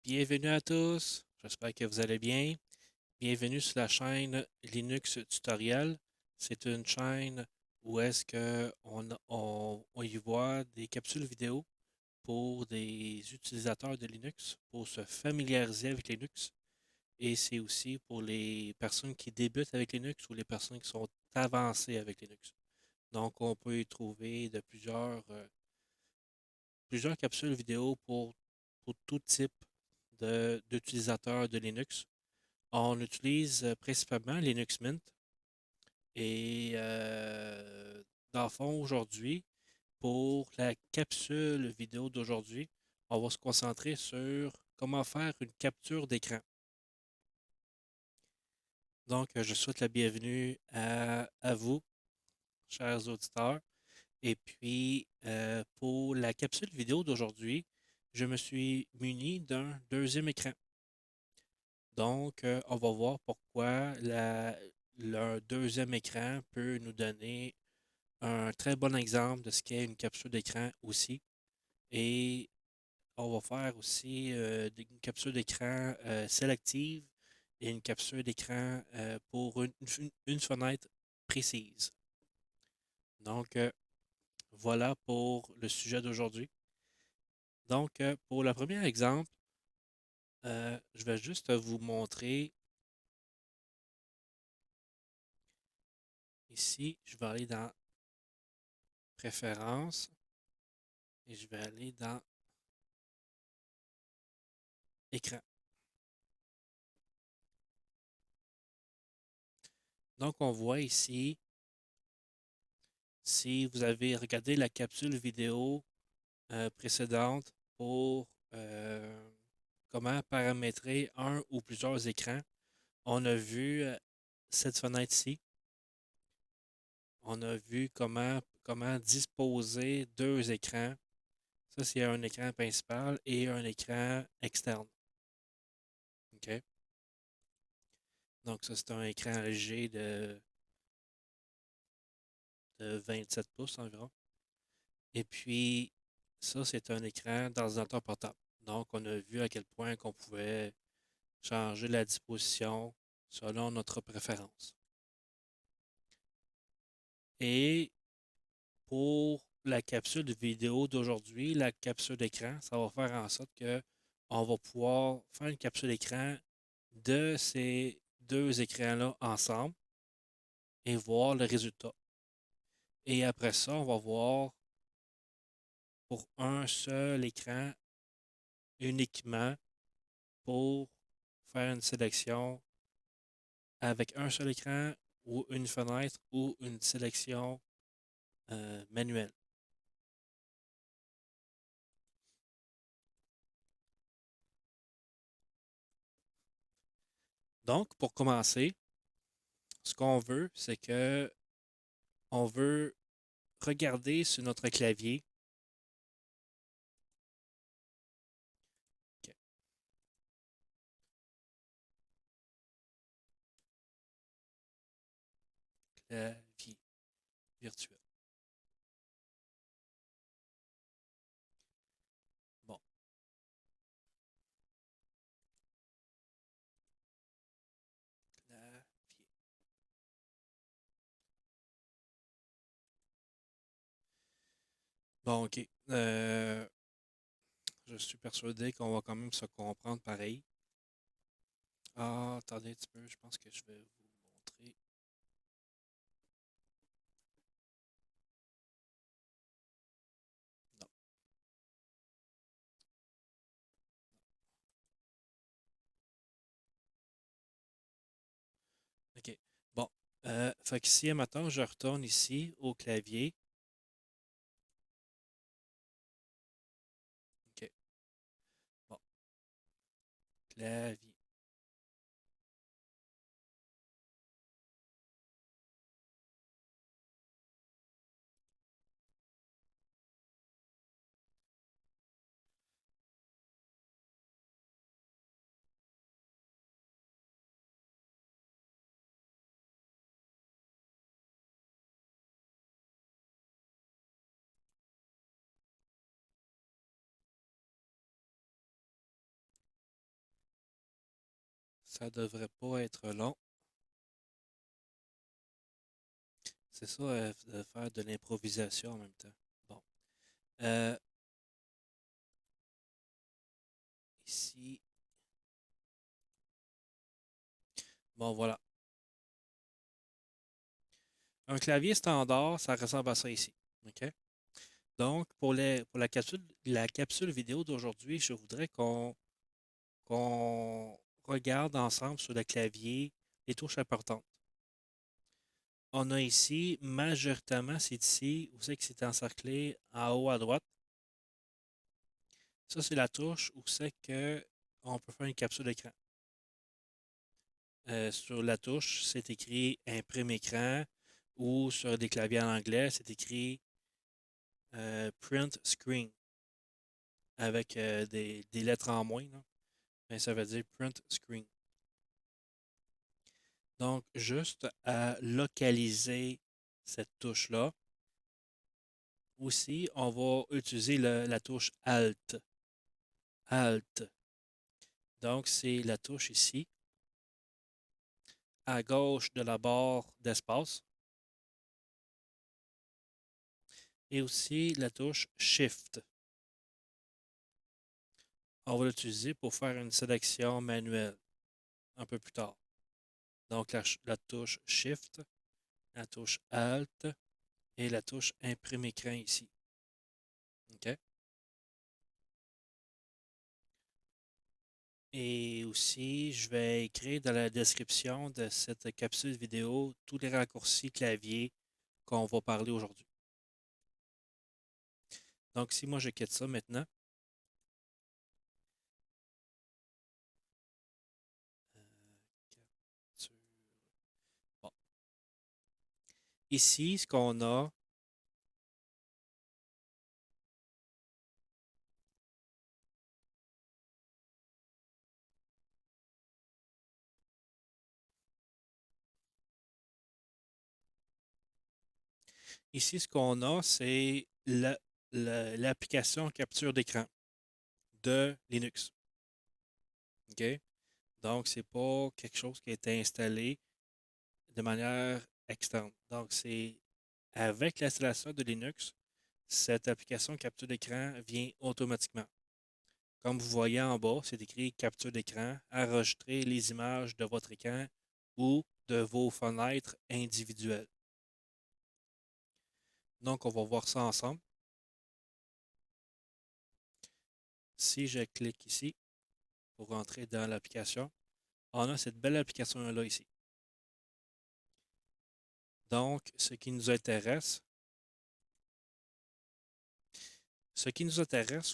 Bienvenue à tous, j'espère que vous allez bien. Bienvenue sur la chaîne Linux Tutoriel. C'est une chaîne où est-ce que on y voit des capsules vidéo pour des utilisateurs de Linux, pour se familiariser avec Linux. Et c'est aussi pour les personnes qui débutent avec Linux ou les personnes qui sont avancées avec Linux. Donc, on peut y trouver de plusieurs capsules vidéo pour tout type d'utilisateurs de Linux. On utilise principalement Linux Mint et dans le fond, aujourd'hui, pour la capsule vidéo d'aujourd'hui, on va se concentrer sur comment faire une capture d'écran. Donc, je souhaite la bienvenue à vous, chers auditeurs. Et puis, pour la capsule vidéo d'aujourd'hui, je me suis muni d'un deuxième écran. Donc, on va voir pourquoi le deuxième écran peut nous donner un très bon exemple de ce qu'est une capsule d'écran aussi. Et on va faire aussi une capsule d'écran sélective et une capsule d'écran pour une fenêtre précise. Donc, voilà pour le sujet d'aujourd'hui. Donc, pour le premier exemple, je vais juste vous montrer ici. Je vais aller dans Préférences et je vais aller dans Écran. Donc, on voit ici, si vous avez regardé la capsule vidéo précédente pour comment paramétrer un ou plusieurs écrans, on a vu cette fenêtre-ci. On a vu comment disposer deux écrans. Ça, c'est un écran principal et un écran externe. OK? Donc, ça, c'est un écran LG de 27 pouces environ. Et puis, ça, c'est un écran d'ordinateur portable. Donc, on a vu à quel point qu'on pouvait changer la disposition selon notre préférence. Et pour la capsule de vidéo d'aujourd'hui, la capsule d'écran, ça va faire en sorte que on va pouvoir faire une capsule d'écran de ces deux écrans-là ensemble et voir le résultat. Et après ça, on va voir pour un seul écran uniquement pour faire une sélection avec un seul écran ou une fenêtre ou une sélection manuelle. Donc, pour commencer, ce qu'on veut, c'est que on veut regarder sur notre clavier. OK, clavier virtuel. Bon, clavier. Bon, OK. Je suis persuadé qu'on va quand même se comprendre pareil. Ah, attendez un petit peu, je pense que je vais vous montrer. Non. OK. Bon. Fait que si, maintenant, je retourne ici au clavier. OK. Bon. Clavier. Ça devrait pas être long. C'est ça, de faire de l'improvisation en même temps. Bon. Euh, ici. Bon, voilà. Un clavier standard, ça ressemble à ça ici. OK? Donc, pour la capsule vidéo d'aujourd'hui, je voudrais qu'on regarde ensemble sur le clavier les touches importantes. On a ici, majoritairement, c'est ici, vous savez que c'est encerclé en haut à droite. Ça, c'est la touche où c'est qu'on peut faire une capture d'écran. Sur la touche, c'est écrit imprime écran ou sur des claviers en anglais, c'est écrit print screen avec des lettres en moins, là. Mais ça veut dire print screen. Donc, juste à localiser cette touche-là. Aussi, on va utiliser la touche Alt. Alt. Donc, c'est la touche ici, à gauche de la barre d'espace. Et aussi la touche Shift. On va l'utiliser pour faire une sélection manuelle un peu plus tard. Donc, la touche Shift, la touche Alt et la touche Imprime écran ici. OK? Et aussi, je vais écrire dans la description de cette capsule vidéo tous les raccourcis clavier qu'on va parler aujourd'hui. Donc, si moi je quitte ça maintenant, capture. Bon. Ici, ce qu'on a, ici, ce qu'on a, c'est l'application capture d'écran de Linux. OK? Donc, c'est pas quelque chose qui a été installé de manière externe. Donc, c'est avec l'installation de Linux, cette application capture d'écran vient automatiquement. Comme vous voyez en bas, c'est écrit capture d'écran, enregistrer les images de votre écran ou de vos fenêtres individuelles. Donc, on va voir ça ensemble. Si je clique ici pour rentrer dans l'application, on a cette belle application-là ici. Donc, ce qui nous intéresse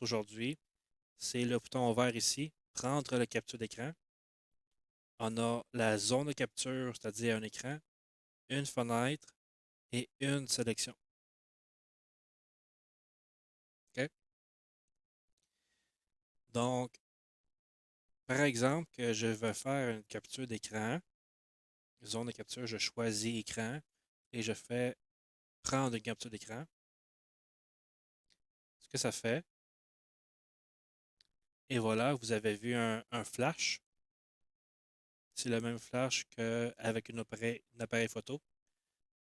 aujourd'hui, c'est le bouton vert ici, prendre la capture d'écran. On a la zone de capture, c'est-à-dire un écran, une fenêtre et une sélection. OK? Donc, par exemple, que je veux faire une capture d'écran, zone de capture, je choisis écran et je fais prendre une capture d'écran. Ce que ça fait, et voilà, vous avez vu un flash. C'est le même flash qu'avec un appareil photo.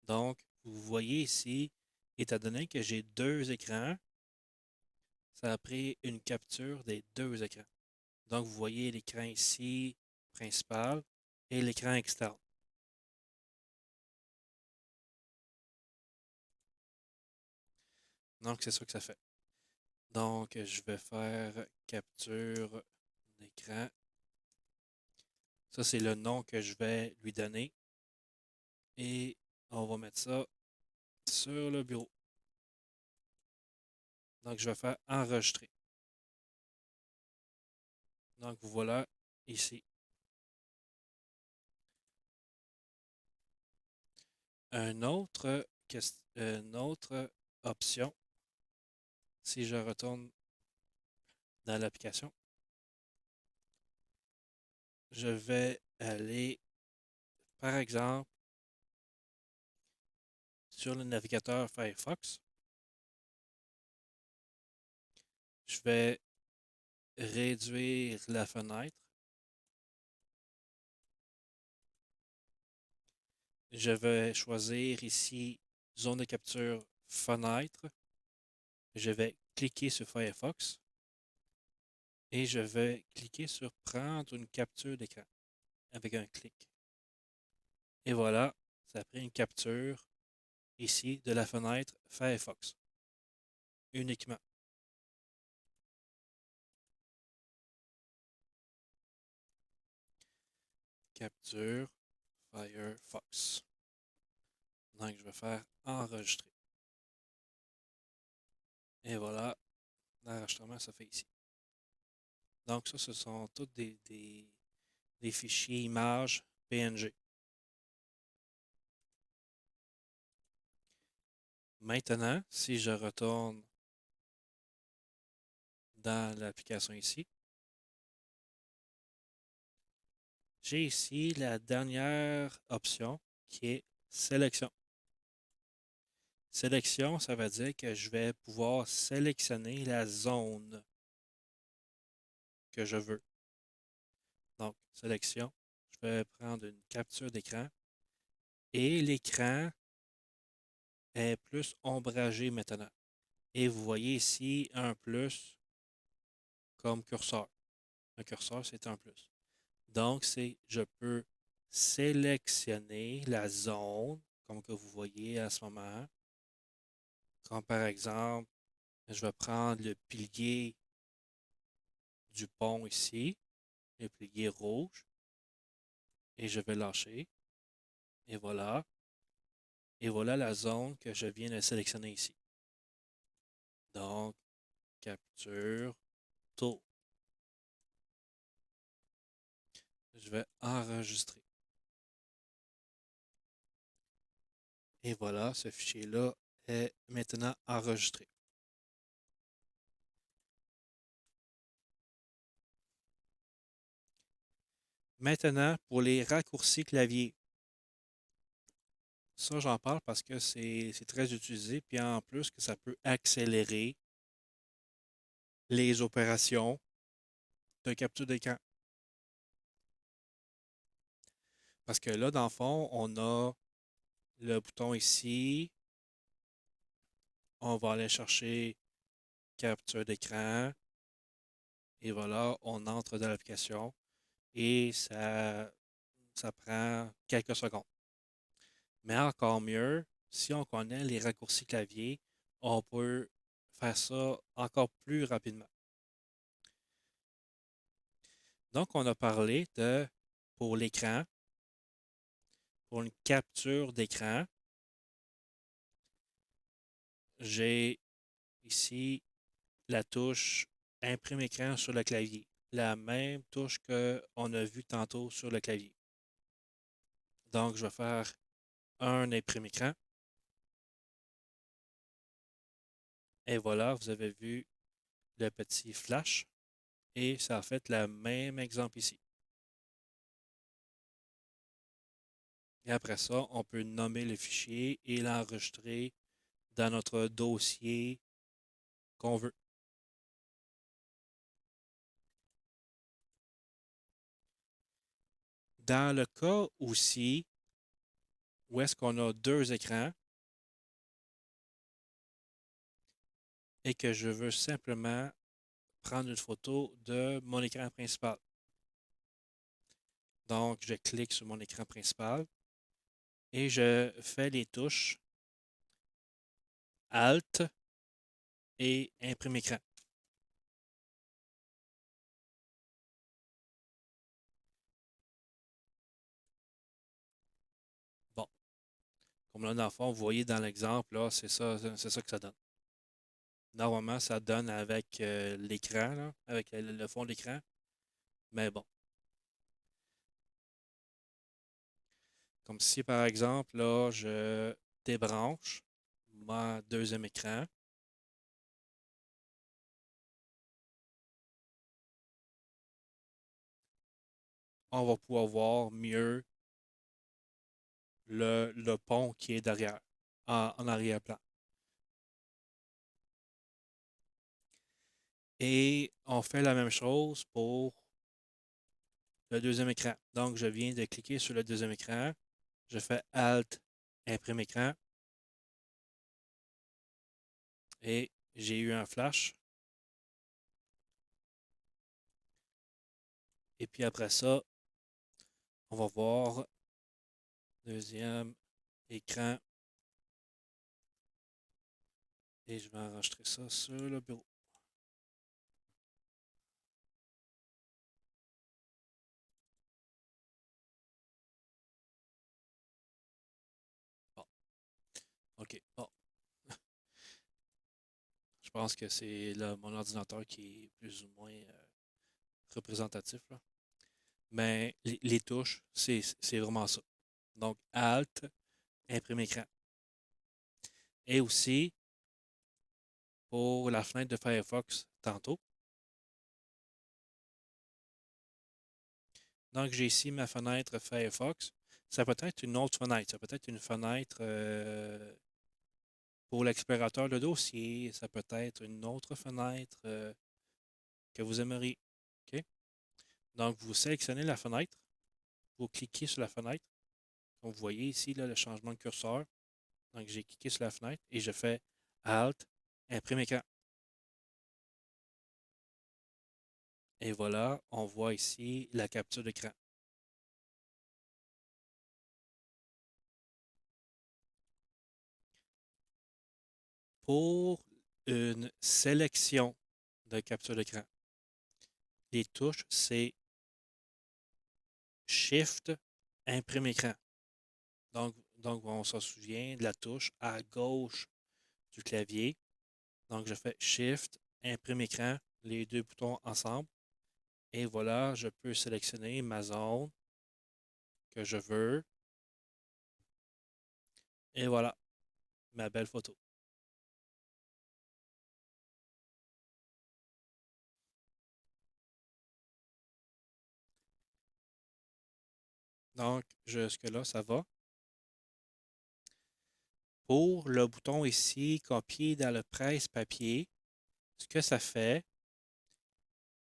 Donc, vous voyez ici, étant donné que j'ai deux écrans, ça a pris une capture des deux écrans. Donc, vous voyez l'écran ici, principal, et l'écran externe. Donc, c'est ça que ça fait. Donc, je vais faire capture d'écran. Ça, c'est le nom que je vais lui donner. Et on va mettre ça sur le bureau. Donc, je vais faire enregistrer. Donc, voilà ici. Une autre option, si je retourne dans l'application, je vais aller, par exemple, sur le navigateur Firefox. Je vais réduire la fenêtre Je vais choisir ici zone de capture fenêtre. Je vais cliquer sur Firefox et je vais cliquer sur prendre une capture d'écran avec un clic. Et voilà, ça a pris une capture ici de la fenêtre Firefox uniquement. Capture Firefox. Donc, je vais faire enregistrer. Et voilà, l'enregistrement se fait ici. Donc, ça, ce sont tous des fichiers images PNG. Maintenant, si je retourne dans l'application ici, j'ai ici la dernière option qui est sélection. Sélection, ça veut dire que je vais pouvoir sélectionner la zone que je veux. Donc, sélection, je vais prendre une capture d'écran et l'écran est plus ombragé maintenant. Et vous voyez ici un plus comme curseur. Un curseur, c'est un plus. Donc, je peux sélectionner la zone, comme que vous voyez à ce moment. Comme par exemple, je vais prendre le pilier du pont ici, le pilier rouge, et je vais lâcher. Et voilà. Et voilà la zone que je viens de sélectionner ici. Donc, capture, tour. Je vais enregistrer. Et voilà, ce fichier-là est maintenant enregistré. Maintenant, pour les raccourcis clavier. Ça, j'en parle parce que c'est très utilisé, puis en plus que ça peut accélérer les opérations de capture d'écran. Parce que là, dans le fond, on a le bouton ici. On va aller chercher capture d'écran. Et voilà, on entre dans l'application et ça prend quelques secondes. Mais encore mieux, si on connaît les raccourcis clavier, on peut faire ça encore plus rapidement. Donc, on a parlé pour l'écran, pour une capture d'écran, j'ai ici la touche imprime écran sur le clavier, la même touche qu'on a vu tantôt sur le clavier. Donc, je vais faire un imprime écran. Et voilà, vous avez vu le petit flash. Et ça a fait le même exemple ici. Et après ça, on peut nommer le fichier et l'enregistrer dans notre dossier qu'on veut. Dans le cas aussi où est-ce qu'on a deux écrans et que je veux simplement prendre une photo de mon écran principal. Donc, je clique sur mon écran principal et je fais les touches Alt et Imprime écran. Bon, comme là, dans le fond, vous voyez dans l'exemple, là, c'est ça que ça donne. Normalement, ça donne avec l'écran, là, avec le fond de l'écran. Mais bon. Comme si, par exemple, là, je débranche mon deuxième écran. On va pouvoir voir mieux le pont qui est derrière, en arrière-plan. Et on fait la même chose pour le deuxième écran. Donc, je viens de cliquer sur le deuxième écran. Je fais Alt, imprime écran. Et j'ai eu un flash. Et puis après ça, on va voir deuxième écran. Et je vais enregistrer ça sur le bureau. Bon, OK. Bon, je pense que c'est là mon ordinateur qui est plus ou moins représentatif, là. Mais les touches, c'est vraiment ça. Donc, Alt, imprime écran. Et aussi, pour la fenêtre de Firefox tantôt. Donc, j'ai ici ma fenêtre Firefox. Ça peut être une autre fenêtre. Ça peut être une fenêtre pour l'explorateur de dossier. Ça peut être une autre fenêtre que vous aimeriez. OK? Donc, vous sélectionnez la fenêtre. Vous cliquez sur la fenêtre. Comme vous voyez ici, là, le changement de curseur. Donc, j'ai cliqué sur la fenêtre et je fais Alt, imprime écran. Et voilà, on voit ici la capture d'écran. Pour une sélection de capture d'écran, les touches, c'est Shift, imprime écran. Donc, on s'en souvient de la touche à gauche du clavier. Donc, je fais Shift, imprime écran, les deux boutons ensemble. Et voilà, je peux sélectionner ma zone que je veux. Et voilà, ma belle photo. Donc, jusque-là, ça va. Pour le bouton ici, copier dans le presse-papier, ce que ça fait,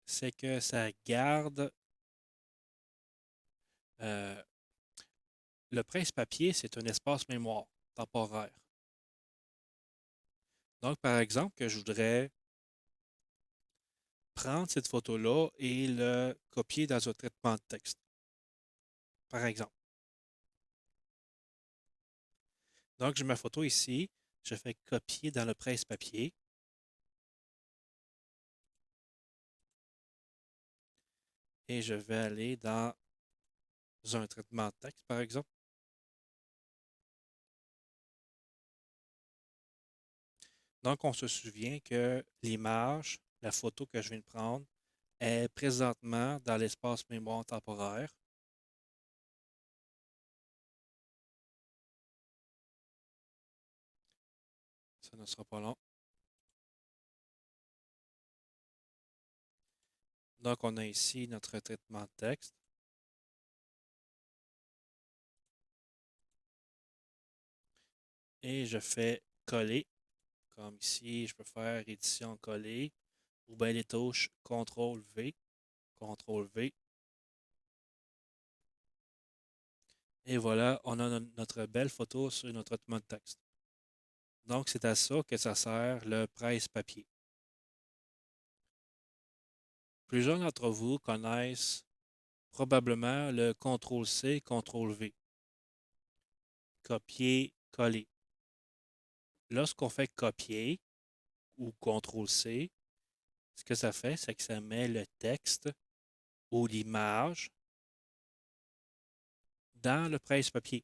c'est que ça garde euh, le presse-papier, c'est un espace mémoire temporaire. Donc, par exemple, que je voudrais prendre cette photo-là et le copier dans un traitement de texte, par exemple. Donc, j'ai ma photo ici, je fais copier dans le presse-papier. Et je vais aller dans un traitement de texte, par exemple. Donc, on se souvient que l'image, la photo que je viens de prendre, est présentement dans l'espace mémoire temporaire. Ça ne sera pas long. Donc, on a ici notre traitement de texte. Et je fais coller. Comme ici, je peux faire édition coller. Ou bien les touches CTRL-V. CTRL-V. Et voilà, on a notre belle photo sur notre traitement de texte. Donc, c'est à ça que ça sert le presse-papier. Plusieurs d'entre vous connaissent probablement le CTRL-C, CTRL-V. Copier, coller. Lorsqu'on fait copier ou CTRL-C, ce que ça fait, c'est que ça met le texte ou l'image dans le presse-papier,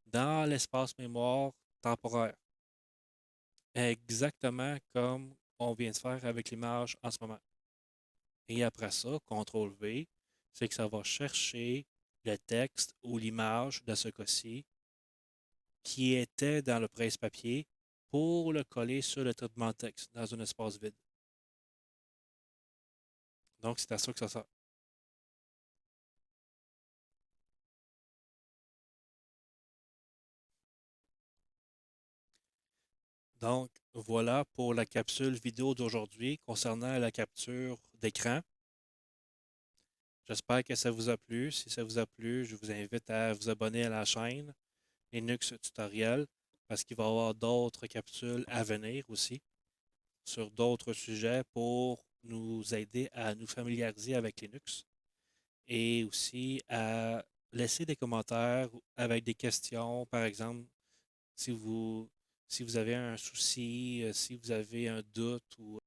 dans l'espace mémoire temporaire. Exactement comme on vient de faire avec l'image en ce moment. Et après ça, CTRL-V, c'est que ça va chercher le texte ou l'image, de ce cas-ci, qui était dans le presse-papier pour le coller sur le traitement de texte dans un espace vide. Donc, c'est à ça que ça sert. Donc, voilà pour la capsule vidéo d'aujourd'hui concernant la capture d'écran. J'espère que ça vous a plu. Si ça vous a plu, je vous invite à vous abonner à la chaîne Linux Tutoriel parce qu'il va y avoir d'autres capsules à venir aussi sur d'autres sujets pour nous aider à nous familiariser avec Linux et aussi à laisser des commentaires avec des questions, par exemple, si vous, si vous avez un souci, si vous avez un doute ou